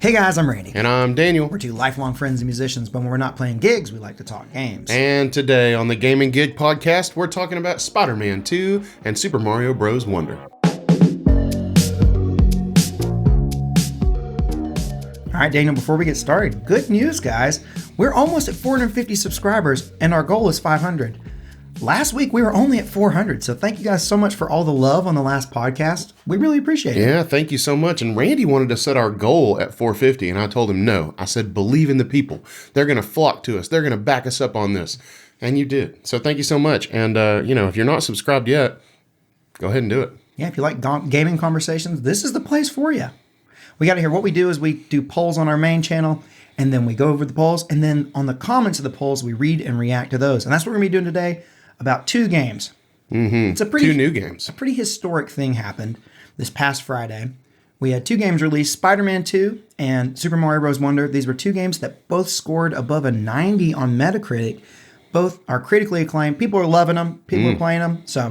Hey guys, I'm Randy. And I'm Daniel. We're two lifelong friends and musicians, but when we're not playing gigs, we like to talk games. And today on the Gaming Gig Podcast, we're talking about Spider-Man 2 and Super Mario Bros. Wonder. All right, Daniel, before we get started, good news, guys. We're almost at 450 subscribers, and our goal is 500. Last week, we were only at 400, so thank you guys so much for all the love on the last podcast. We really appreciate it. Yeah, thank you so much. And Randy wanted to set our goal at 450, and I told him no. I said, believe in the people. They're going to flock to us. They're going to back us up on this. And you did. So thank you so much. And, if you're not subscribed yet, go ahead and do it. Yeah, if you like gaming conversations, this is the place for you. We got to hear what we do is we do polls on our main channel, and then we go over the polls, and then on the comments of the polls, we read and react to those. And that's what we're going to be doing today. About two games. Mm-hmm. It's a pretty, two new games. A pretty historic thing happened this past Friday. We had two games released, Spider-Man 2 and Super Mario Bros. Wonder. These were two games that both scored above a 90 on Metacritic. Both are critically acclaimed. People are loving them. People are playing them. So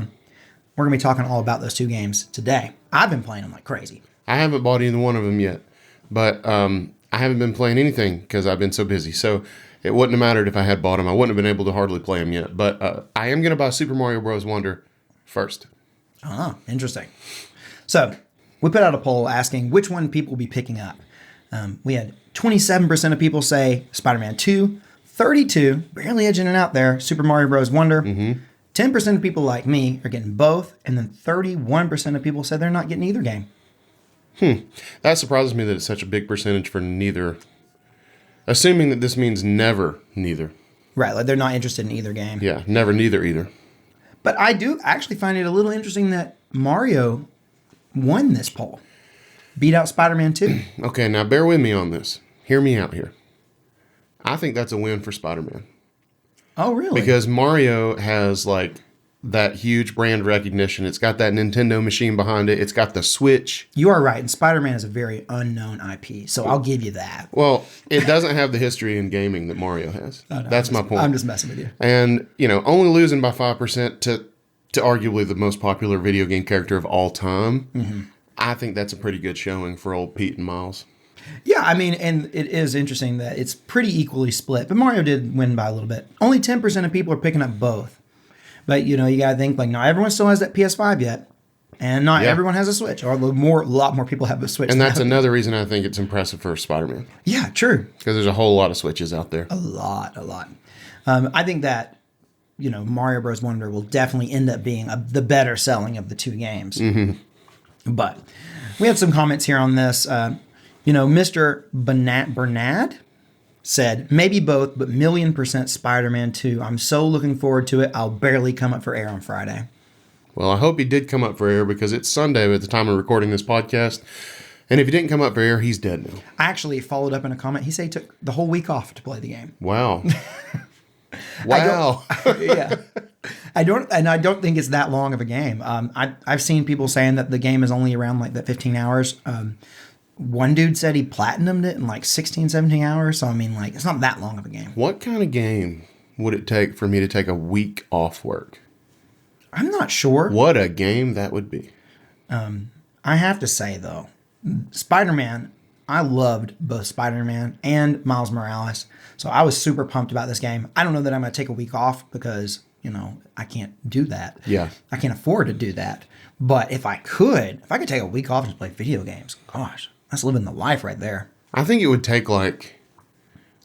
we're going to be talking all about those two games today. I've been playing them like crazy. I haven't bought either one of them yet. But I haven't been playing anything because I've been so busy. So it wouldn't have mattered if I had bought them. I wouldn't have been able to hardly play them yet. But I am going to buy Super Mario Bros. Wonder first. Oh, interesting. So we put out a poll asking which one people will be picking up. We had 27% of people say Spider-Man 2, 32, barely edging it out there, Super Mario Bros. Wonder. 10% of people like me are getting both, and then 31% of people said they're not getting either game. That surprises me that it's such a big percentage for neither. Assuming that this means never neither. Right, like they're not interested in either game. Yeah, never neither either. But I do actually find it a little interesting that Mario won this poll. Beat out Spider-Man 2. Okay, now bear with me on this. Hear me out here. I think that's a win for Spider-Man. Oh, really? Because Mario has that huge brand recognition. It's got that Nintendo machine behind it. It's got the Switch. You are right. And Spider-Man is a very unknown IP. So I'll give you that. Well, it doesn't have the history in gaming that Mario has. Oh, no, That's my point. I'm just messing with you. And, only losing by 5% to arguably the most popular video game character of all time, I think that's a pretty good showing for old Pete and Miles. Yeah, I mean, and it is interesting that it's pretty equally split. But Mario did win by a little bit. Only 10% of people are picking up both. But, you got to think, not everyone still has that PS5 yet. And not everyone has a Switch. Or a lot more people have a Switch. And that's another reason I think it's impressive for Spider-Man. Yeah, true. Because there's a whole lot of Switches out there. A lot. I think that, Mario Bros. Wonder will definitely end up being the better selling of the two games. But we had some comments here on this. Mr. Bernad said, maybe both, but 1,000,000% Spider-Man 2. I'm so looking forward to it. I'll barely come up for air on Friday. Well, I hope he did come up for air because it's Sunday at the time of recording this podcast. And if he didn't come up for air, he's dead now. I actually followed up in a comment. He said he took the whole week off to play the game. Wow. Wow. I don't think it's that long of a game. I've seen people saying that the game is only around that 15 hours. One dude said he platinumed it in 16, 17 hours. So, it's not that long of a game. What kind of game would it take for me to take a week off work? I'm not sure. What a game that would be. I have to say, though, Spider-Man, I loved both Spider-Man and Miles Morales. So I was super pumped about this game. I don't know that I'm going to take a week off because, I can't do that. Yeah. I can't afford to do that. But if I could take a week off and play video games, gosh, that's living the life right there. I think it would take like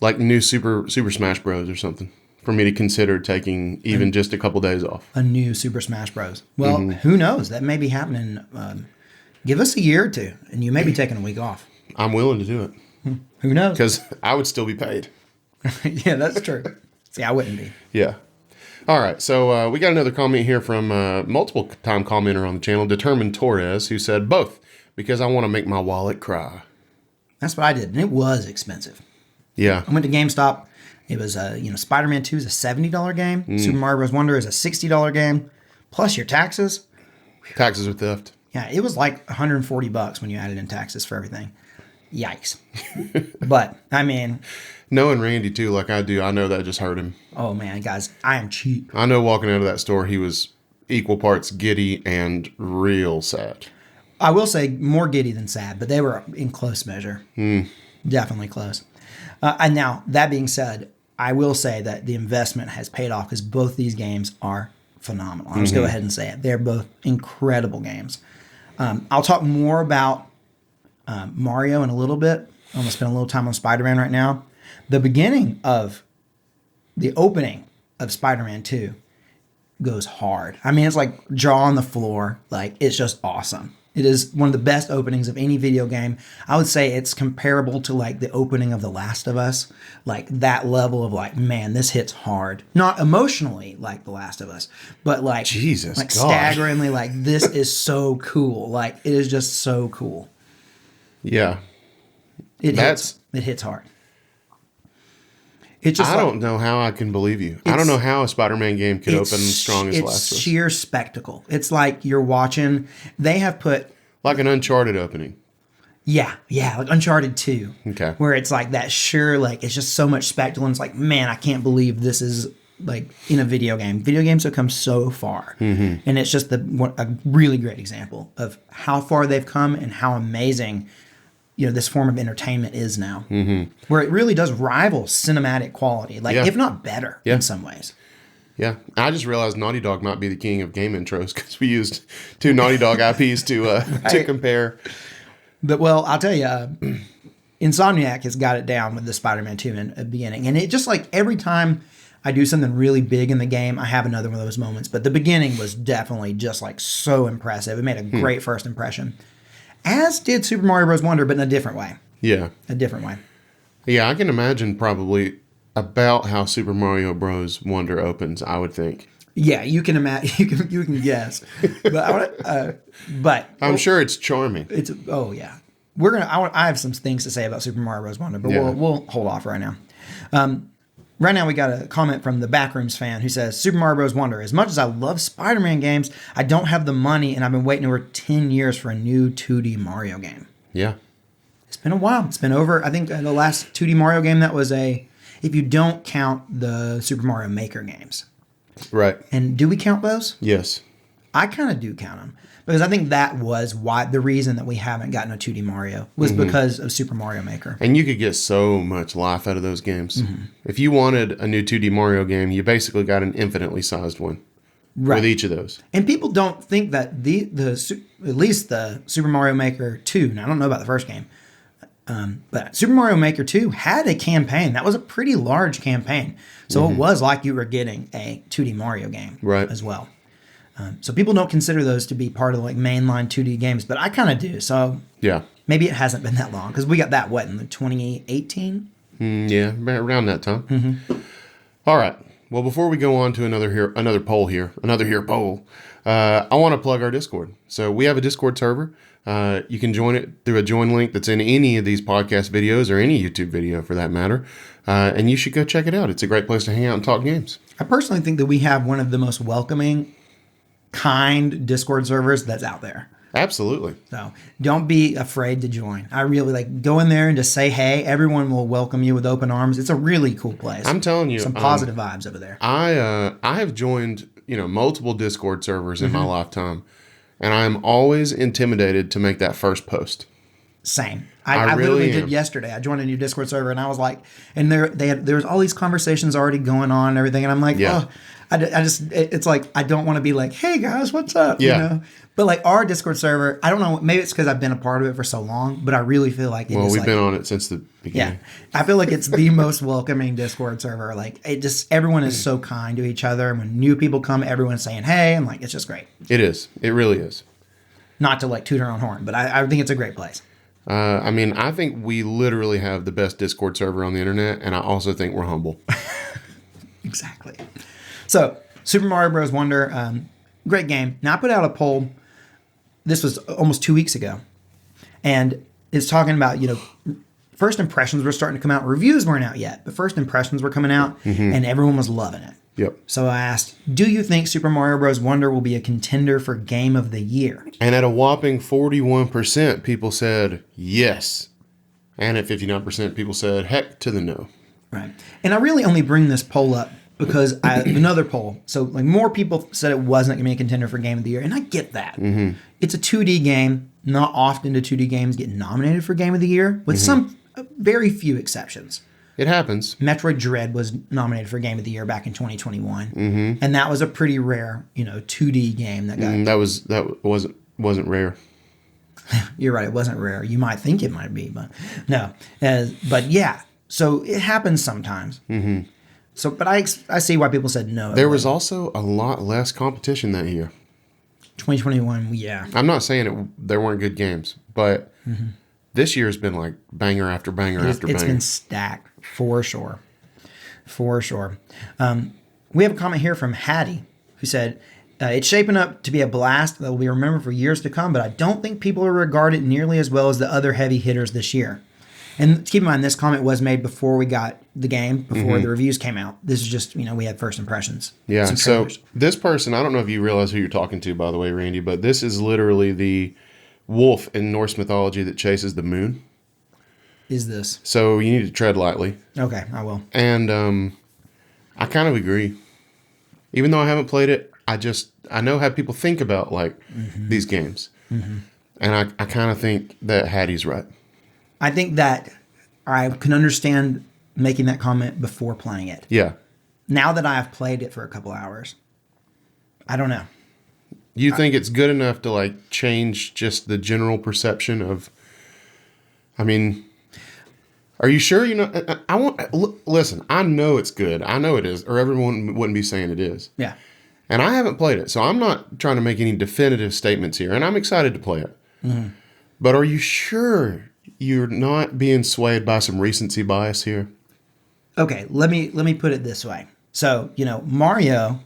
new Super Smash Bros. Or something for me to consider taking even just a couple days off. A new Super Smash Bros. Well, who knows? That may be happening. Give us a year or two, and you may be taking a week off. I'm willing to do it. Who knows? Because I would still be paid. Yeah, that's true. See, I wouldn't be. Yeah. All right, so we got another comment here from multiple-time commenter on the channel, Determined Torres, who said, both, because I want to make my wallet cry. That's what I did, and it was expensive. Yeah. I went to GameStop. It was, Spider-Man 2 is a $70 game. Super Mario Bros. Wonder is a $60 game, plus your taxes. Taxes with theft. Yeah, it was like $140 when you added in taxes for everything. Yikes. But, knowing Randy, too, like I do, I know that just hurt him. Oh, man, guys, I am cheap. I know walking out of that store, he was equal parts giddy and real sad. I will say more giddy than sad, but they were in close measure. Definitely close. And now, that being said, I will say that the investment has paid off because both these games are phenomenal. I'll just go ahead and say it. They're both incredible games. I'll talk more about Mario in a little bit. I'm going to spend a little time on Spider-Man right now. The beginning of the opening of Spider-Man 2 goes hard. I mean, it's like jaw on the floor. Like, it's just awesome. It is one of the best openings of any video game. I would say it's comparable to like the opening of The Last of Us. Like that level of like, man, this hits hard. Not emotionally like The Last of Us, but like, Jesus, like God. staggeringly like, this is so cool. Like, it is just so cool. Yeah. It hits hard. It's just I don't know how I can believe you. I don't know how a Spider-Man game could open strong as Last of It's Us. sheer spectacle. It's like you're watching. They have put Like an Uncharted opening. yeah, like Uncharted 2. Okay. Where it's like that sure, like it's just so much spectacle, and it's like, man, I can't believe this is like in a video game. Video games have come so far, and it's just a really great example of how far they've come and how amazing this form of entertainment is now, where it really does rival cinematic quality, like if not better in some ways. Yeah. I just realized Naughty Dog might be the king of game intros because we used two Naughty Dog IPs to compare. But well, I'll tell you, Insomniac has got it down with the Spider-Man 2 in the beginning, and it just like every time I do something really big in the game, I have another one of those moments. But the beginning was definitely just like so impressive. It made a great first impression. As did Super Mario Bros. Wonder, but in a different way. Yeah. A different way. Yeah, I can imagine probably about how Super Mario Bros. Wonder opens, I would think. Yeah, you can imagine. You can guess. But I'm sure it's charming. It's yeah. I have some things to say about Super Mario Bros. Wonder, but we'll hold off right now. Right now, we got a comment from the Backrooms fan who says, Super Mario Bros. Wonder, as much as I love Spider-Man games, I don't have the money, and I've been waiting over 10 years for a new 2D Mario game. Yeah. It's been a while. It's been over, I think, the last 2D Mario game that was if you don't count the Super Mario Maker games. Right. And do we count those? Yes. I kind of do count them. Because I think that was the reason that we haven't gotten a 2D Mario was because of Super Mario Maker. And you could get so much life out of those games. If you wanted a new 2D Mario game, you basically got an infinitely sized one with each of those. And people don't think that at least the Super Mario Maker 2, and I don't know about the first game, but Super Mario Maker 2 had a campaign. That was a pretty large campaign. So it was like you were getting a 2D Mario game as well. So people don't consider those to be part of like mainline 2D games, but I kind of do. So yeah, maybe it hasn't been that long because we got that in the 2018. Yeah, around that time. All right. Well, before we go on to another poll, I want to plug our Discord. So we have a Discord server. You can join it through a join link that's in any of these podcast videos or any YouTube video for that matter. And you should go check it out. It's a great place to hang out and talk games. I personally think that we have one of the most welcoming, kind Discord servers that's out there. Absolutely. So don't be afraid to join. I really go in there and just say, hey, everyone will welcome you with open arms. It's a really cool place. I'm telling you. Some positive vibes over there. I have joined, multiple Discord servers in my lifetime, and I am always intimidated to make that first post. Same. I really literally did yesterday. I joined a new Discord server and I was like, and there was all these conversations already going on and everything. And I'm like, it's like, I don't want to be like, hey guys, what's up? Yeah. But like our Discord server, I don't know, maybe it's because I've been a part of it for so long, but I really feel like we've been on it since the beginning. Yeah. I feel like it's the most welcoming Discord server. Like everyone is so kind to each other. And when new people come, everyone's saying, hey, and like, it's just great. It is. It really is. Not to like toot our own horn, but I think it's a great place. I think we literally have the best Discord server on the internet, and I also think we're humble. Exactly. So, Super Mario Bros. Wonder, great game. Now, I put out a poll. This was almost 2 weeks ago, and it's talking about, first impressions were starting to come out. Reviews weren't out yet, but first impressions were coming out, and everyone was loving it. Yep. So I asked, do you think Super Mario Bros. Wonder will be a contender for Game of the Year? And at a whopping 41%, people said yes. And at 59%, people said heck to the no. Right. And I really only bring this poll up because another poll. So like more people said it wasn't going to be a contender for Game of the Year. And I get that. It's a 2D game. Not often do 2D games get nominated for Game of the Year. With some Very few exceptions. It happens. Metroid Dread was nominated for Game of the Year back in 2021, and that was a pretty rare, 2D game that got. That wasn't rare. You're right. It wasn't rare. You might think it might be, but no. But yeah, so it happens sometimes. Mm-hmm. So, but I see why people said no. There was also a lot less competition that year. 2021, yeah. I'm not saying there weren't good games, but this year has been like banger after banger after banger. It's been stacked for sure. For sure. We have a comment here from Hattie who said, it's shaping up to be a blast that will be remembered for years to come, but I don't think people will regard it nearly as well as the other heavy hitters this year. And keep in mind, this comment was made before we got the game, before the reviews came out. This is just, we had first impressions. Yeah, so this person, I don't know if you realize who you're talking to, by the way, Randy, but this is literally the wolf in Norse mythology that chases the moon. Is this? So you need to tread lightly. Okay, I will. And I kind of agree. Even though I haven't played it, I know how people think about, these games. Mm-hmm. And I kind of think that Hattie's right. I think that I can understand making that comment before playing it. Yeah. Now that I have played it for a couple hours, I don't know. You think it's good enough to change just the general perception of? I mean, are you sure? Listen. I know it's good. I know it is, or everyone wouldn't be saying it is. Yeah. And I haven't played it, so I'm not trying to make any definitive statements here. And I'm excited to play it. Mm-hmm. But are you sure you're not being swayed by some recency bias here? Okay, let me put it this way. So, Mario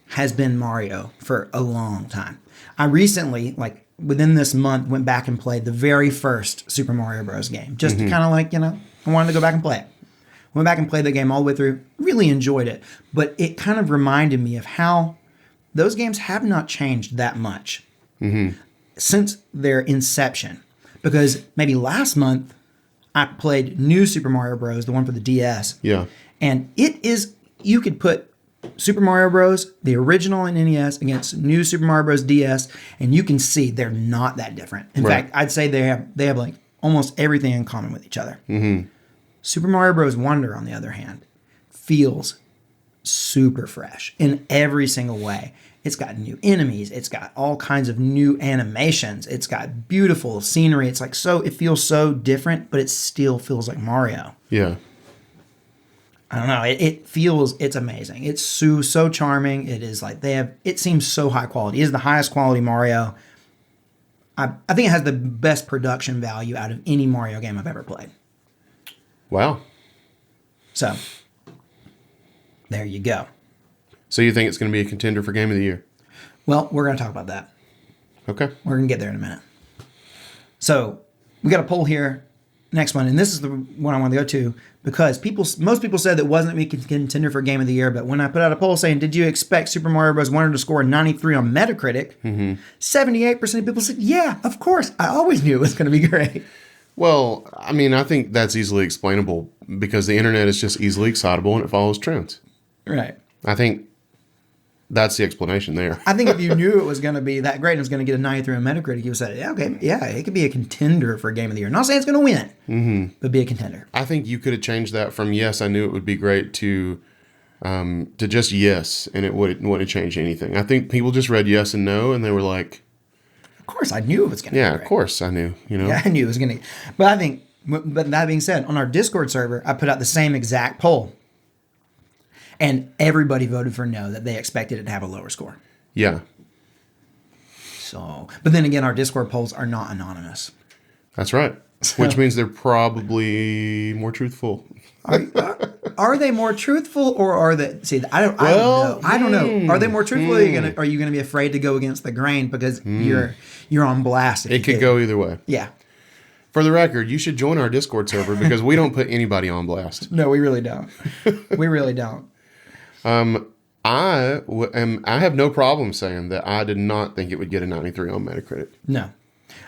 has been Mario for a long time. I recently, within this month, went back and played the very first Super Mario Bros. Game. Just to kind of I wanted to go back and play it. Went back and played the game all the way through. Really enjoyed it. But it kind of reminded me of how those games have not changed that much since their inception. Because maybe last month, I played New Super Mario Bros., the one for the DS. Yeah. And you could put Super Mario Bros., the original in NES, against New Super Mario Bros. DS, and you can see they're not that different. In fact, I'd say they have almost everything in common with each other. Mm-hmm. Super Mario Bros. Wonder, on the other hand, feels super fresh in every single way. It's got new enemies. It's got all kinds of new animations. It's got beautiful scenery. It's it feels so different, but it still feels like Mario. Yeah. I don't know. It's amazing. It's so charming. It is it seems so high quality. It is the highest quality Mario. I think it has the best production value out of any Mario game I've ever played. Wow. So, there you go. So you think it's going to be a contender for Game of the Year? Well, we're going to talk about that. Okay. We're going to get there in a minute. So, we got a poll here. Next one, and this is the one I want to go to because most people said that wasn't a contender for Game of the Year, but when I put out a poll saying, did you expect Super Mario Bros. Wonder to score 93 on Metacritic, 78% of people said, yeah, of course. I always knew it was going to be great. Well, I mean, I think that's easily explainable because the internet is just easily excitable and it follows trends. Right. I think that's the explanation there. I think if you knew it was going to be that great and it was going to get a 93 on Metacritic, you would say, yeah, okay, yeah, it could be a contender for Game of the Year. Not saying it's going to win, but be a contender. I think you could have changed that from yes, I knew it would be great to just yes, and it wouldn't have changed anything. I think people just read yes and no, and they were like, of course, I knew it was going to be great. Yeah, of course, I knew. Yeah, I knew it was going to. But that being said, on our Discord server, I put out the same exact poll. And everybody voted for no, that they expected it to have a lower score. Yeah. So, but then again, our Discord polls are not anonymous. That's right. Which means they're probably more truthful. Are they more truthful, or are they? See, I don't know. I don't know. Are they more truthful? Or are you going to be afraid to go against the grain because you're on blast? It could go either way. Yeah. For the record, you should join our Discord server because we don't put anybody on blast. No, we really don't. We really don't. I have no problem saying that I did not think it would get a 93 on Metacritic. No.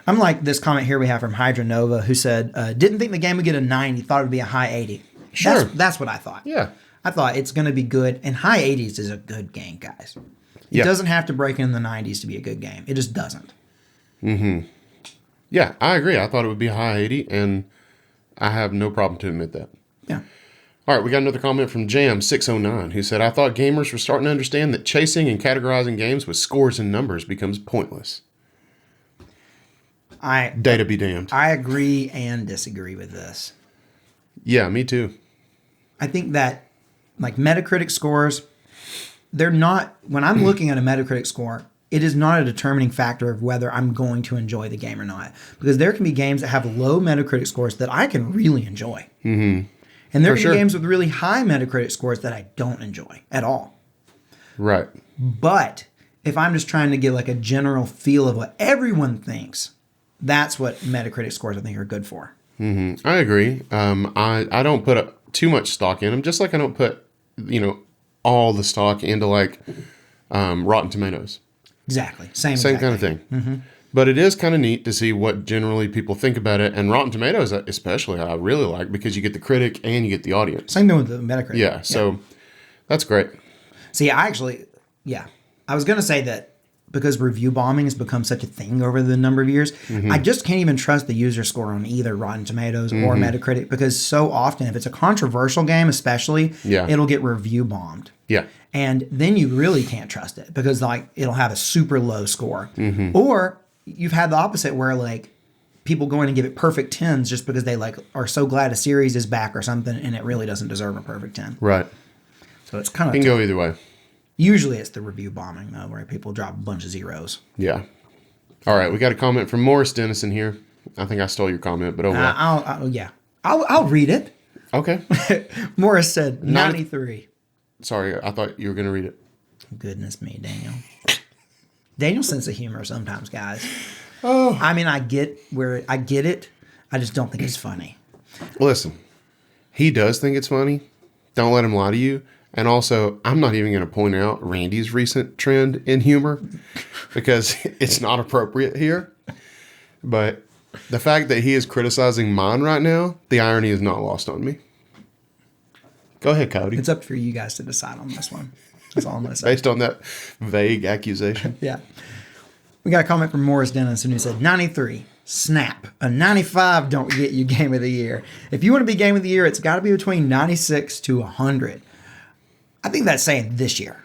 I'm like this comment here we have from Hydra Nova who said, didn't think the game would get a 90, thought it would be a high 80. Sure. That's what I thought. Yeah. I thought it's going to be good, and high 80s is a good game, guys. It doesn't have to break in the 90s to be a good game. It just doesn't. Mm-hmm. Yeah, I agree. I thought it would be a high 80, and I have no problem to admit that. Yeah. All right, we got another comment from Jam609 who said, I thought gamers were starting to understand that chasing and categorizing games with scores and numbers becomes pointless. Data be damned. I agree and disagree with this. Yeah, me too. I think that like Metacritic scores, they're not, when I'm looking at a Metacritic score, it is not a determining factor of whether I'm going to enjoy the game or not. Because there can be games that have low Metacritic scores that I can really enjoy. Mm-hmm. And there can be games with really high Metacritic scores that I don't enjoy at all. Right. But if I'm just trying to get like a general feel of what everyone thinks, that's what Metacritic scores I think are good for. Mm-hmm. I agree. I don't put too much stock in them, just like I don't put, all the stock into like Rotten Tomatoes. Exactly. Same kind of thing. Mm-hmm. But it is kind of neat to see what generally people think about it. And Rotten Tomatoes especially I really like because you get the critic and you get the audience. Same thing with the Metacritic. Yeah, so that's great. See, I was going to say that because review bombing has become such a thing over the number of years, I just can't even trust the user score on either Rotten Tomatoes or Metacritic because so often, if it's a controversial game especially, it'll get review bombed. Yeah. And then you really can't trust it because like it'll have a super low score. Or you've had the opposite where like people go in and give it perfect 10s just because they like are so glad a series is back or something and it really doesn't deserve a perfect 10. Right. So it's kind of... It can go either way. Usually it's the review bombing, though, where people drop a bunch of zeros. Yeah. All right, we got a comment from Morris Dennison here. I think I stole your comment, but I'll read it. Okay. Morris said 93. Sorry, I thought you were going to read it. Goodness me, Daniel. Daniel's sense of humor sometimes, guys. Oh. I mean, I get it. I just don't think it's funny. Listen, he does think it's funny. Don't let him lie to you. And also, I'm not even going to point out Randy's recent trend in humor because it's not appropriate here. But the fact that he is criticizing mine right now, the irony is not lost on me. Go ahead, Cody. It's up for you guys to decide on this one. That's all I'm going to say. Based on that vague accusation. Yeah. We got a comment from Morris Dennison who said, 93, snap. A 95 don't get you Game of the Year. If you want to be Game of the Year, it's got to be between 96 to 100. I think that's saying this year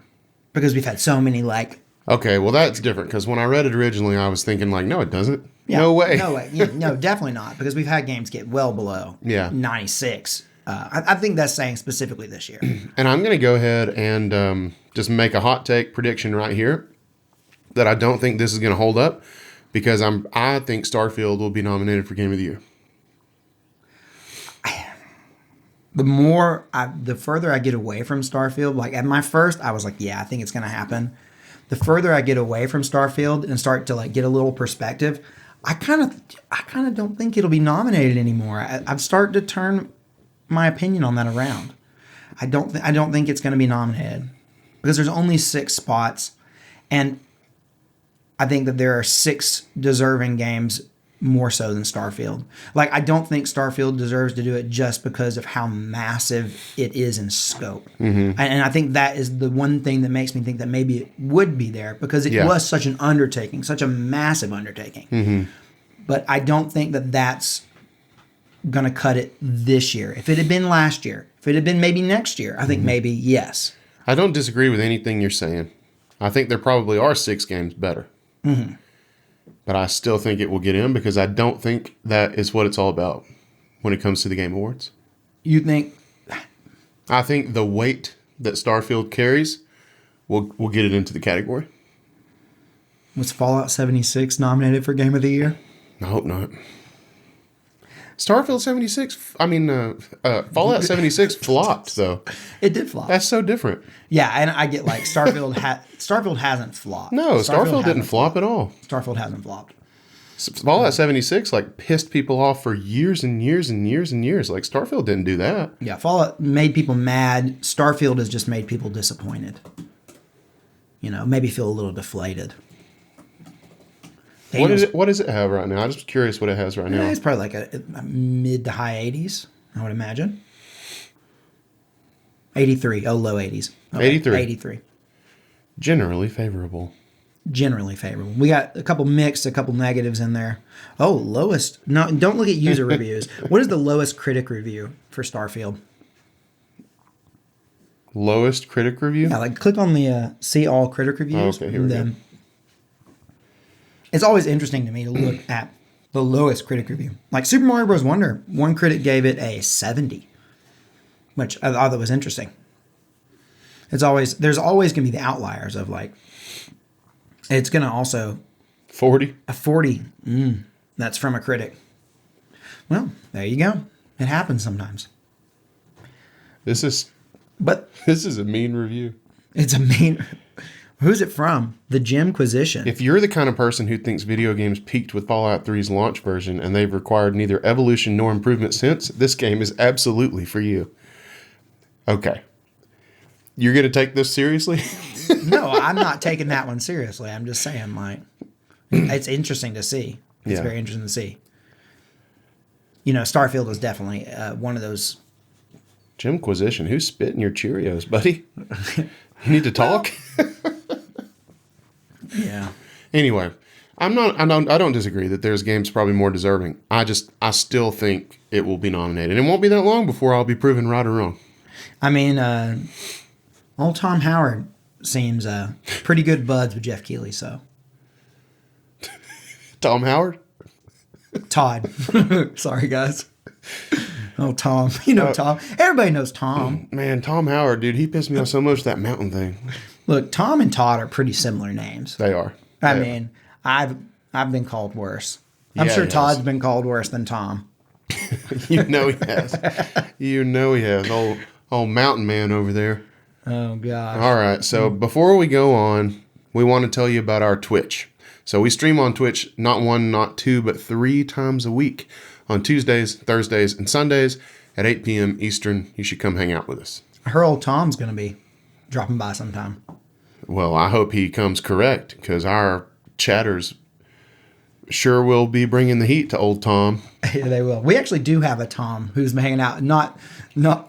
because we've had so many like... Okay, well, that's different because when I read it originally, I was thinking like, no, it doesn't. Yeah, no way. No way. Yeah, no, definitely not because we've had games get well below 96. I think that's saying specifically this year. And I'm going to go ahead and just make a hot take prediction right here that I don't think this is going to hold up because I think Starfield will be nominated for Game of the Year. The further I get away from Starfield, like at my first, I was like, yeah, I think it's going to happen. The further I get away from Starfield and start to like get a little perspective, I kind of don't think it'll be nominated anymore. I've started to turn my opinion on that around. I don't think it's going to be nominated because there's only 6 spots, and I think that there are 6 deserving games more so than Starfield. Like, I don't think Starfield deserves to do it just because of how massive it is in scope. Mm-hmm. And I think that is the one thing that makes me think that maybe it would be there because it was such an undertaking, such a massive undertaking. Mm-hmm. But I don't think that that's going to cut it this year. If it had been last year, if it had been maybe next year, I think maybe yes. I don't disagree with anything you're saying. I think there probably are 6 games better. Mm-hmm. But I still think it will get in because I don't think that is what it's all about when it comes to the Game Awards. You think? I think the weight that Starfield carries will get it into the category. Was Fallout 76 nominated for Game of the Year? I hope not. Fallout 76 flopped, though. It did flop. That's so different. Yeah, and I get like Starfield hasn't flopped. No, Starfield didn't flop at all. Starfield hasn't flopped. Fallout 76 like pissed people off for years and years and years and years. Like Starfield didn't do that. Yeah, Fallout made people mad. Starfield has just made people disappointed. Maybe feel a little deflated. What does it have right now? I'm just curious what it has right now. It's probably like a mid to high 80s, I would imagine. 83. Oh, low 80s. Okay. 83. 83. Generally favorable. generally favorable. We got a couple mixed, a couple negatives in there. Oh, lowest. No, don't look at user reviews. What is the lowest critic review for Starfield? Lowest critic review? Yeah, like click on the see all critic reviews. Oh, okay, here we go. It's always interesting to me to look at the lowest critic review. Like Super Mario Bros. Wonder, one critic gave it a 70, which I thought was interesting. There's always going to be the outliers of like, it's going to also 40? a 40. That's from a critic. Well, there you go. It happens sometimes. This is a mean review. It's a mean. Who's it from? The Jimquisition. If you're the kind of person who thinks video games peaked with Fallout 3's launch version and they've required neither evolution nor improvement since, this game is absolutely for you. Okay. You're going to take this seriously? No, I'm not taking that one seriously. I'm just saying, like, it's interesting to see. It's very interesting to see. You know, Starfield was definitely one of those. Jimquisition, who's spitting your Cheerios, buddy? You need to talk? Yeah. Anyway, I don't disagree that there's games probably more deserving. I still think it will be nominated. It won't be that long before I'll be proven right or wrong. I mean, old Tom Howard seems pretty good buds with Jeff Keighley, so. Tom Howard? Todd. Sorry, guys. Oh, Tom. You know Tom. Everybody knows Tom. Man, Tom Howard, dude, he pissed me off so much, that mountain thing. Look, Tom and Todd are pretty similar names. They are. I mean, I've been called worse. I'm sure Todd's been called worse than Tom. You know he has. You know he has. Old mountain man over there. Oh, God. All right. So before we go on, we want to tell you about our Twitch. So we stream on Twitch not 1, not 2, but 3 times a week. On Tuesdays, Thursdays, and Sundays at 8 p.m. Eastern. You should come hang out with us. I heard old Tom's going to be dropping by sometime. Well, I hope he comes correct, because our chatters sure will be bringing the heat to old Tom. Yeah, they will. We actually do have a Tom who's been hanging out. Not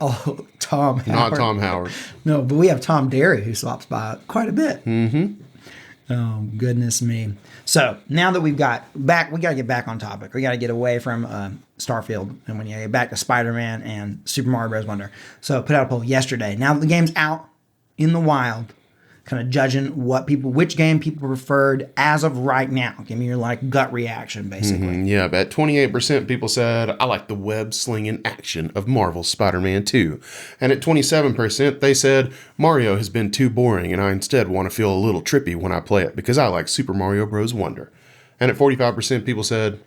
old Tom Howard. Not Tom Howard. No, but we have Tom Derry who swaps by quite a bit. Mm-hmm. Oh, goodness me. So now that we've got back, we got to get back on topic. We got to get away from Starfield and when you get back to Spider-Man and Super Mario Bros. Wonder. So put out a poll yesterday. Now that the game's out in the wild, kind of judging which game people preferred as of right now. Give me your like gut reaction, basically. Mm-hmm. Yeah, at 28% people said, I like the web slinging action of Marvel's Spider-Man 2. And at 27% they said, Mario has been too boring and I instead want to feel a little trippy when I play it because I like Super Mario Bros. Wonder. And at 45% people said,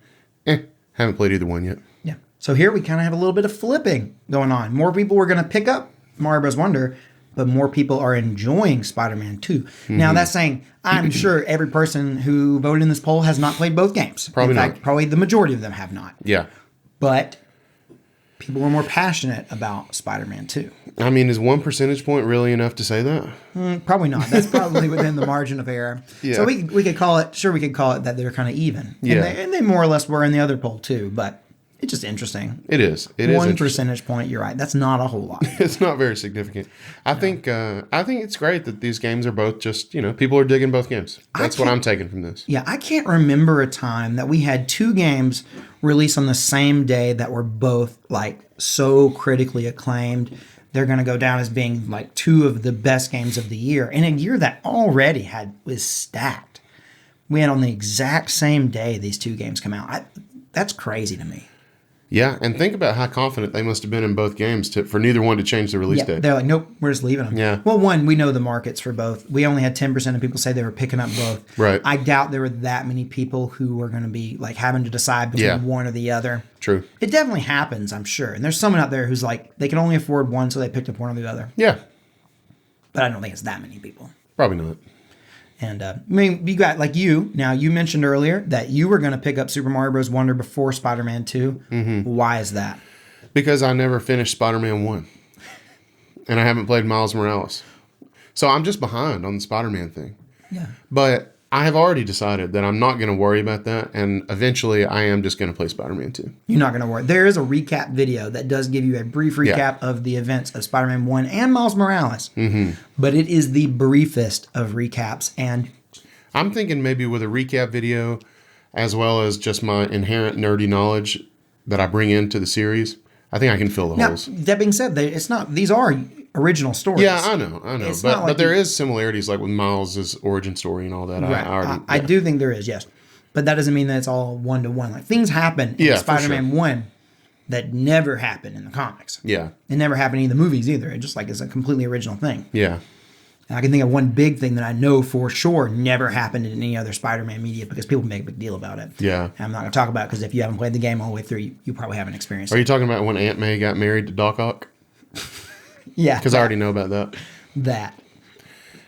haven't played either one yet. Yeah. So here we kind of have a little bit of flipping going on. More people were going to pick up Mario Bros. Wonder, but more people are enjoying Spider-Man 2. Mm-hmm. Now, that's saying I'm sure every person who voted in this poll has not played both games. Probably in fact, probably the majority of them have not. Yeah. But people were more passionate about Spider-Man 2. I mean, is 1 percentage point really enough to say that? Probably not. That's probably within the margin of error. Yeah. So we could call it that they're kind of even. Yeah. And they more or less were in the other poll too, but it's just interesting. It is. One percentage point. You're right. That's not a whole lot. It's not very significant. I think it's great that these games are both just, people are digging both games. That's what I'm taking from this. Yeah, I can't remember a time that we had 2 games released on the same day that were both like so critically acclaimed. They're going to go down as being like 2 of the best games of the year in a year that already was stacked. We had on the exact same day these 2 games come out. That's crazy to me. Yeah, and think about how confident they must have been in both games for neither one to change the release date. They're like, nope, we're just leaving them. Yeah. Well, one, we know the markets for both. We only had 10% of people say they were picking up both. Right. I doubt there were that many people who were going to be like having to decide between one or the other. True. It definitely happens, I'm sure. And there's someone out there who's like, they can only afford one, so they picked up one or the other. Yeah. But I don't think it's that many people. Probably not. And I mean, you got like now you mentioned earlier that you were going to pick up Super Mario Bros. Wonder before Spider-Man 2. Mm-hmm. Why is that? Because I never finished Spider-Man 1. And I haven't played Miles Morales. So I'm just behind on the Spider-Man thing. Yeah. But I have already decided that I'm not going to worry about that. And eventually I am just going to play Spider-Man 2. You're not going to worry. There is a recap video that does give you a brief recap of the events of Spider-Man 1 and Miles Morales. Mm-hmm. But it is the briefest of recaps. And I'm thinking maybe with a recap video, as well as just my inherent nerdy knowledge that I bring into the series, I think I can fill the Now, holes. that being said, it's not. These are original stories. Yeah, I know. It's But not like there is similarities, like with Miles' origin story and all that. Right. I do think there is, yes. But that doesn't mean that it's all one-to-one. Like, things happen in Spider-Man 1 that never happened in the comics. Yeah. It never happened in the movies either. It just like it's a completely original thing. Yeah. And I can think of one big thing that I know for sure never happened in any other Spider-Man media because people make a big deal about it. Yeah. And I'm not going to talk about it because if you haven't played the game all the way through, you probably haven't experienced Are it. you talking about when Aunt May got married to Doc Ock? Yeah. Because I already know about that. That.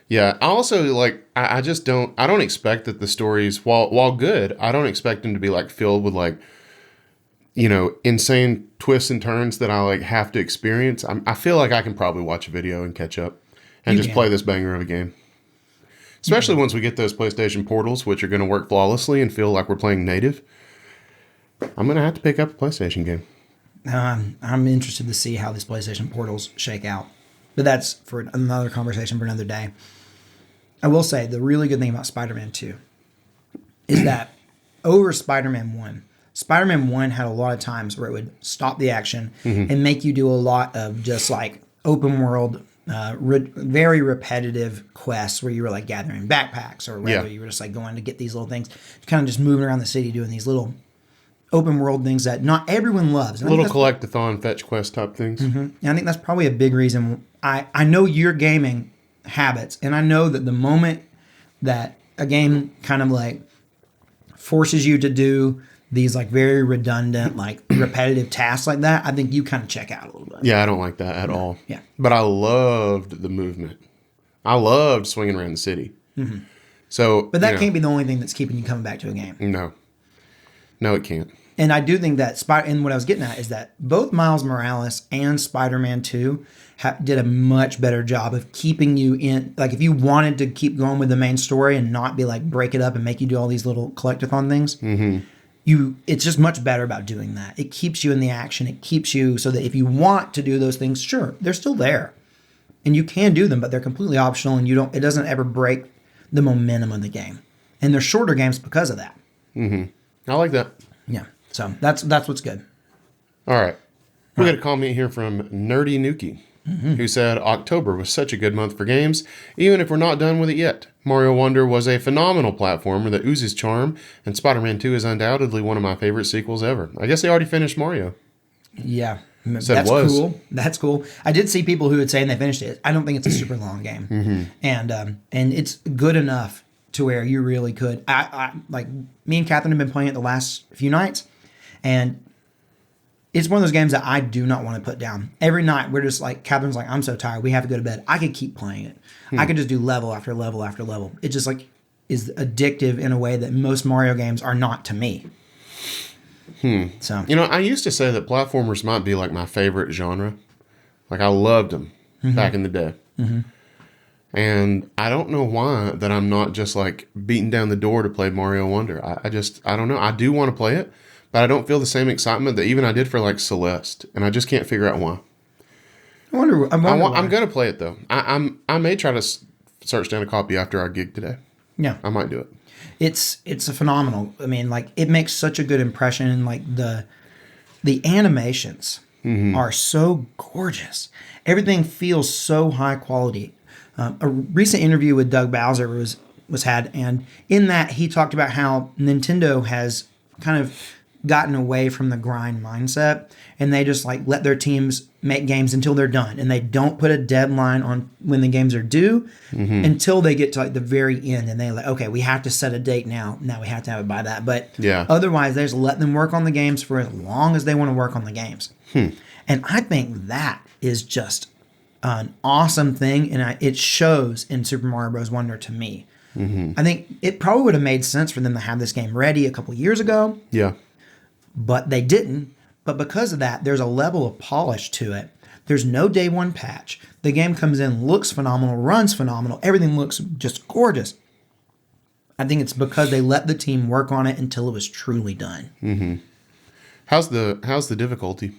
Yeah. I also, like, I just don't, I don't expect that the stories, while good, I don't expect them to be, like, filled with, like, you know, insane twists and turns that I, like, have to experience. I feel like I can probably watch a video and catch up and just play this banger of a game. Especially once we get those PlayStation portals, which are going to work flawlessly and feel like we're playing native. I'm going to have to pick up a PlayStation game. I'm interested to see how these PlayStation portals shake out. But that's for another conversation for another day. I will say the really good thing about Spider-Man 2 is that over Spider-Man 1, Spider-Man 1 had a lot of times where it would stop the action and make you do a lot of just like open world, very repetitive quests where you were like gathering backpacks or whether you were just like going to get these little things, kind of just moving around the city doing these little open world things that not everyone loves. And little collect-a-thon, fetch quest type things. And I think that's probably a big reason. I know your gaming habits, and I know that the moment that a game kind of like forces you to do these like very redundant, like repetitive tasks like that, I think you kind of check out a little bit. Yeah, I don't like that at all. Yeah. But I loved the movement. I loved swinging around the city. So, But that can't be the only thing that's keeping you coming back to a game. No, it can't. And I do think that and what I was getting at is that both Miles Morales and Spider-Man 2 did a much better job of keeping you in. Like, if you wanted to keep going with the main story and not be like break it up and make you do all these little collectathon things, it's just much better about doing that. It keeps you in the action. It keeps you so that if you want to do those things, sure, they're still there, and you can do them, but they're completely optional, and it doesn't ever break the momentum of the game. And they're shorter games because of that. I like that. Yeah. So that's what's good. All right. We got a comment here from Nerdy Nuki, who said, October was such a good month for games, even if we're not done with it yet. Mario Wonder was a phenomenal platformer that oozes charm, and Spider-Man 2 is undoubtedly one of my favorite sequels ever. I guess they already finished Mario. Yeah. That's cool. That's cool. I did see people who would say, and they finished it, I don't think it's a super long game. And it's good enough to where you really could. I like, me and Catherine have been playing it the last few nights, and it's one of those games that I do not want to put down. Every night, we're just like, Catherine's like, I'm so tired, we have to go to bed. I could keep playing it. I could just do level after level after level. It just like is addictive in a way that most Mario games are not to me. So, You know, I used to say that platformers might be like my favorite genre. Like, I loved them back in the day. And I don't know why that I'm not just like beating down the door to play Mario Wonder. I don't know. I do want to play it, but I don't feel the same excitement that even I did for like Celeste. And I just can't figure out why. I wonder why. I'm going to play it though. I may try to search down a copy after our gig today. Yeah. I might do it. It's a phenomenal. I mean, like, it makes such a good impression, and like the animations are so gorgeous. Everything feels so high quality. A recent interview with Doug Bowser was had, and in that he talked about how Nintendo has kind of gotten away from the grind mindset, and they just like let their teams make games until they're done, and they don't put a deadline on when the games are due until they get to like the very end, and they like, okay, we have to set a date now we have to have it by that, but otherwise they just let them work on the games for as long as they want to work on the games. And I think that is just an awesome thing, and it shows in Super Mario Bros. Wonder to me. I think it probably would have made sense for them to have this game ready a couple years ago. Yeah. But they didn't. But because of that, there's a level of polish to it. There's no day one patch. The game comes in, looks phenomenal, runs phenomenal. Everything looks just gorgeous. I think it's because they let the team work on it until it was truly done. How's the difficulty?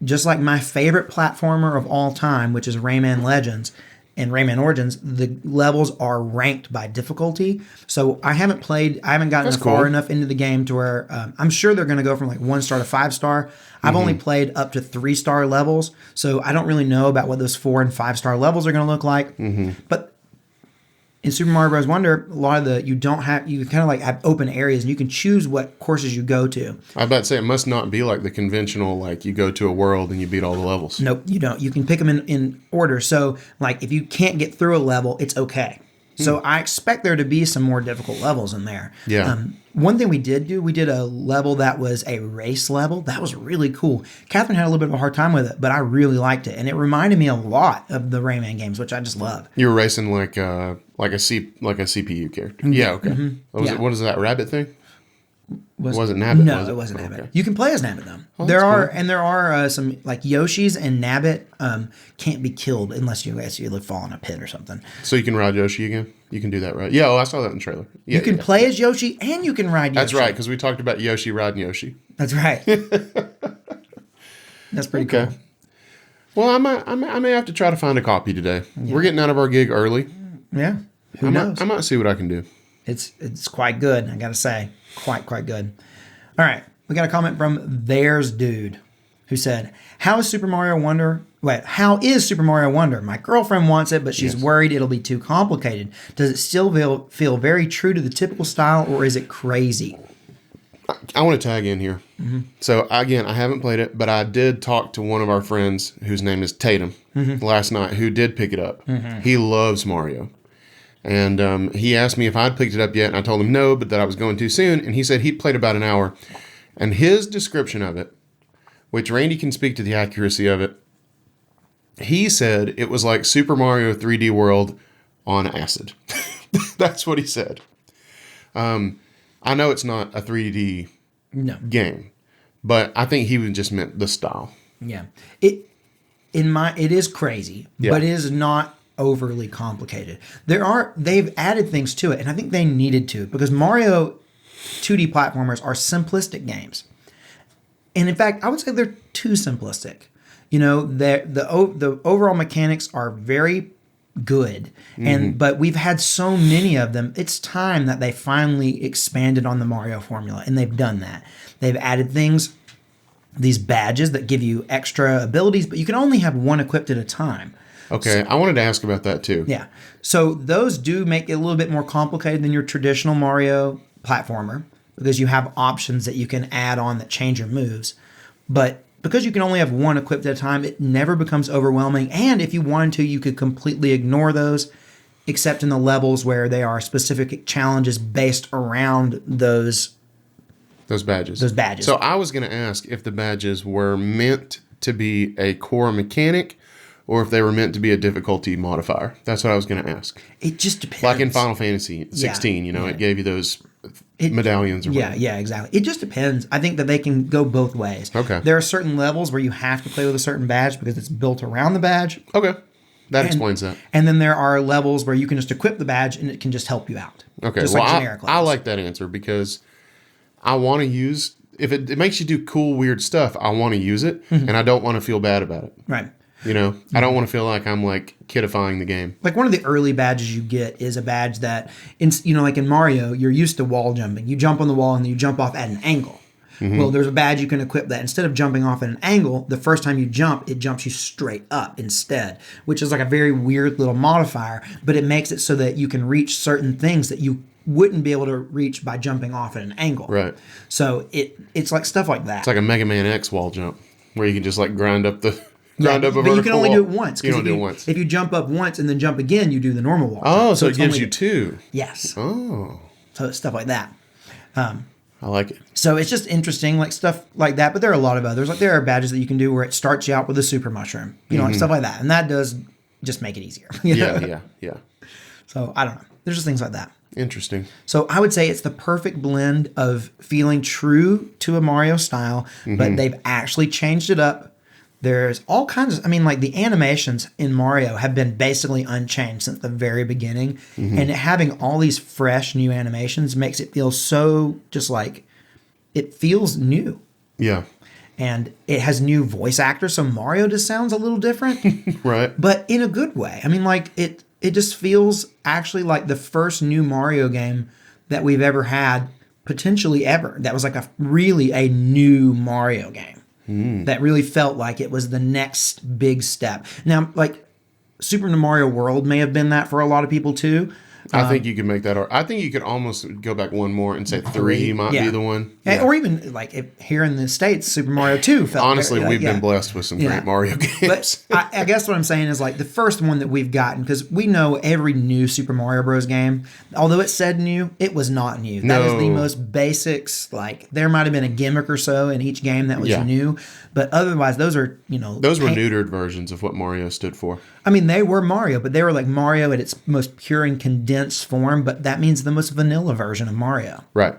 Just like my favorite platformer of all time, which is Rayman Legends, in Rayman Origins, the levels are ranked by difficulty. So I haven't gotten far enough into the game to where I'm sure they're going to go from like 1 star to 5 star. I've only played up to 3 star levels, so I don't really know about what those 4 and 5 star levels are going to look like. But in Super Mario Bros. Wonder, a lot of you kind of like have open areas and you can choose what courses you go to. I was about to say, it must not be like the conventional, like you go to a world and you beat all the levels. Nope, you don't. You can pick them in order. So like if you can't get through a level, it's okay. So I expect there to be some more difficult levels in there. Yeah. One thing we did a level that was a race level. That was really cool. Catherine had a little bit of a hard time with it, but I really liked it. And it reminded me a lot of the Rayman games, which I just love. You were racing like a CPU character. Yeah, okay. What is that, rabbit thing? Wasn't Nabbit, no, was it? It wasn't Nabbit. Okay. You can play as Nabbit though. Oh, there cool. are some like Yoshis and Nabbit can't be killed unless you fall in a pit or something. So you can ride Yoshi again? You can do that, right? Yeah, I saw that in the trailer. Yeah, you can play as Yoshi and you can ride Yoshi. That's right, because we talked about Yoshi riding Yoshi. That's right. That's pretty cool. Well, I may have to try to find a copy today. Yeah. We're getting out of our gig early. Yeah. Who knows? I might see what I can do. It's quite good, I gotta say. Quite good. All right. We got a comment from There's Dude who said, How is Super Mario Wonder? My girlfriend wants it, but she's worried it'll be too complicated. Does it still feel very true to the typical style, or is it crazy? I want to tag in here. So, again, I haven't played it, but I did talk to one of our friends whose name is Tatum last night, who did pick it up. He loves Mario. And he asked me if I'd picked it up yet, and I told him no, but that I was going too soon. And he said he'd played about an hour. And his description of it, which Randy can speak to the accuracy of it, he said it was like Super Mario 3D World on acid. That's what he said. I know it's not a 3D game, but I think he just meant the style. Yeah. It is crazy, but it is not overly complicated. They've added things to it, and I think they needed to, because Mario 2D platformers are simplistic games. And in fact, I would say they're too simplistic. You know, the overall mechanics are very good, but we've had so many of them. It's time that they finally expanded on the Mario formula, and they've done that. They've added things, these badges that give you extra abilities, but you can only have one equipped at a time. Okay, I wanted to ask about that too. Yeah. So those do make it a little bit more complicated than your traditional Mario platformer, because you have options that you can add on that change your moves. But because you can only have one equipped at a time, it never becomes overwhelming. And if you wanted to, you could completely ignore those, except in the levels where they are specific challenges based around those badges. Those badges. So I was going to ask if the badges were meant to be a core mechanic, or if they were meant to be a difficulty modifier. That's what I was going to ask. It just depends. Like in Final Fantasy 16, it gave you those medallions or whatever. Yeah, exactly. It just depends. I think that they can go both ways. Okay. There are certain levels where you have to play with a certain badge because it's built around the badge. Okay. That explains that. And then there are levels where you can just equip the badge and it can just help you out. Okay. Just like generic levels. I like that answer because I want to use, if it makes you do cool, weird stuff, I want to use it, and I don't want to feel bad about it. Right. I don't want to feel like I'm like kidifying the game. Like one of the early badges you get is a badge that, like in Mario, you're used to wall jumping. You jump on the wall and then you jump off at an angle. Well, there's a badge you can equip that instead of jumping off at an angle, the first time you jump, it jumps you straight up instead, which is like a very weird little modifier, but it makes it so that you can reach certain things that you wouldn't be able to reach by jumping off at an angle. Right. So it's like stuff like that. It's like a Mega Man X wall jump where you can just like grind up a vertical but you can only wall. do it once. You don't do it once. If you jump up once and then jump again, you do the normal wall. Oh, so it gives you two. Yes. Oh. So it's stuff like that. I like it. So it's just interesting, like stuff like that. But there are a lot of others. Like there are badges that you can do where it starts you out with a super mushroom, like stuff like that, and that does just make it easier. Yeah. So I don't know. There's just things like that. Interesting. So I would say it's the perfect blend of feeling true to a Mario style, but they've actually changed it up. There's all kinds of, like the animations in Mario have been basically unchanged since the very beginning. And having all these fresh new animations makes it feel so just like, it feels new. Yeah. and it has new voice actors, so Mario just sounds a little different, Right. but in a good way. I mean, like it just feels actually like the first new Mario game that we've ever had, potentially ever. That was like really a new Mario game that really felt like it was the next big step. Now, like Super Mario World may have been that for a lot of people too. I think you could make that. I think you could almost go back one more and say 3 might be the one. Yeah. Or even like here in the States, Super Mario 2 felt Honestly, very, we've been blessed with some great Mario games. But I guess what I'm saying is like the first one that we've gotten, because we know every new Super Mario Bros. Game, although it said new, it was not new. That is the most basics. Like there might have been a gimmick or so in each game that was new, but otherwise those are, those were neutered versions of what Mario stood for. I mean, they were Mario, but they were like Mario at its most pure and condensed form, but that means the most vanilla version of Mario. Right.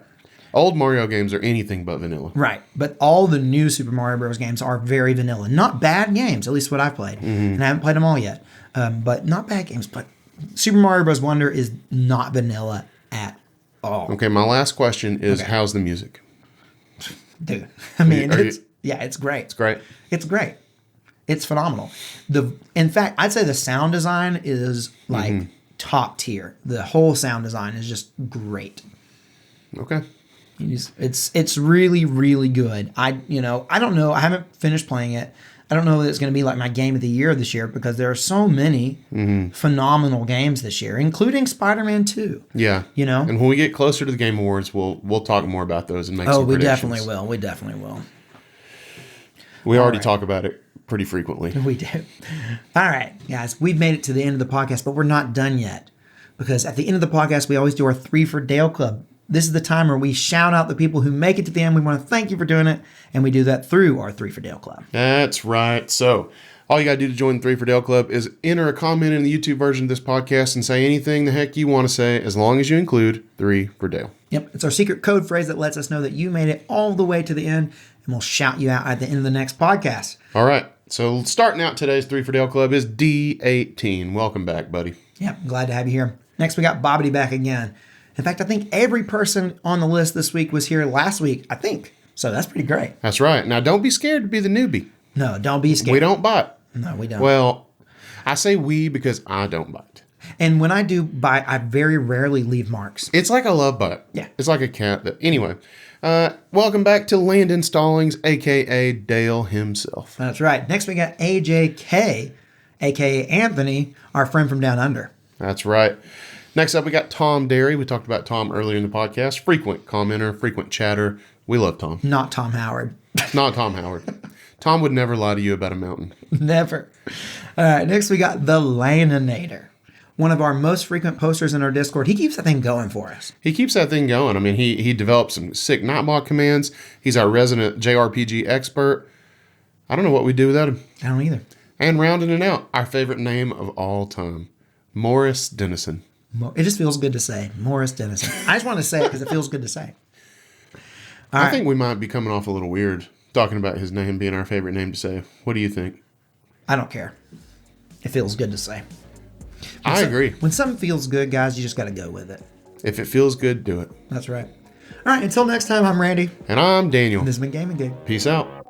Old Mario games are anything but vanilla. Right. But all the new Super Mario Bros. Games are very vanilla. Not bad games, at least what I've played. And I haven't played them all yet. But not bad games. But Super Mario Bros. Wonder is not vanilla at all. Okay, my last question is, how's the music? Dude, I mean, it's great. It's great. It's great. It's phenomenal. In fact, I'd say the sound design is like top tier. The whole sound design is just great. Okay. It's really, really good. I don't know. I haven't finished playing it. I don't know that it's going to be like my game of the year this year because there are so many phenomenal games this year, including Spider-Man 2. Yeah. And when we get closer to the Game Awards, we'll talk more about those and make some predictions. We definitely will. We already talk about it pretty frequently. We do. All right, guys, we've made it to the end of the podcast, but we're not done yet because at the end of the podcast, we always do our 3 for Dale Club. This is the time where we shout out the people who make it to the end. We want to thank you for doing it, and we do that through our 3 for Dale Club. That's right. So all you got to do to join the 3 for Dale Club is enter a comment in the YouTube version of this podcast and say anything the heck you want to say, as long as you include 3 for Dale. Yep, it's our secret code phrase that lets us know that you made it all the way to the end, and we'll shout you out at the end of the next podcast. All right. So starting out today's 3 for Dale Club is D18. Welcome back, buddy. Yep, glad to have you here. Next, we got Bobbity back again. In fact, I think every person on the list this week was here last week, I think. So that's pretty great. That's right. Now, don't be scared to be the newbie. No, don't be scared. We don't bite. No, we don't. Well, I say we because I don't bite. And when I do bite, I very rarely leave marks. It's like a love bite. Yeah. It's like a cat. Anyway, welcome back to Landon Stallings, a.k.a. Dale himself. That's right. Next, we got AJK, a.k.a. Anthony, our friend from Down Under. That's right. Next up, we got Tom Derry. We talked about Tom earlier in the podcast. Frequent commenter, frequent chatter. We love Tom. Not Tom Howard. Not Tom Howard. Tom would never lie to you about a mountain. Never. All right. Next, we got the Laninator, one of our most frequent posters in our Discord. He keeps that thing going for us. He keeps that thing going. I mean, he developed some sick Nightbot commands. He's our resident JRPG expert. I don't know what we'd do without him. I don't either. And rounding it out, our favorite name of all time, Morris Dennison. It just feels good to say. Morris Dennison. I just want to say it because it feels good to say. I think we might be coming off a little weird talking about his name being our favorite name to say. What do you think? I don't care. It feels good to say. I agree. When something feels good, guys, you just got to go with it. If it feels good, do it. That's right. All right. Until next time, I'm Randy. And I'm Daniel. This has been Gaming Gig. Peace out.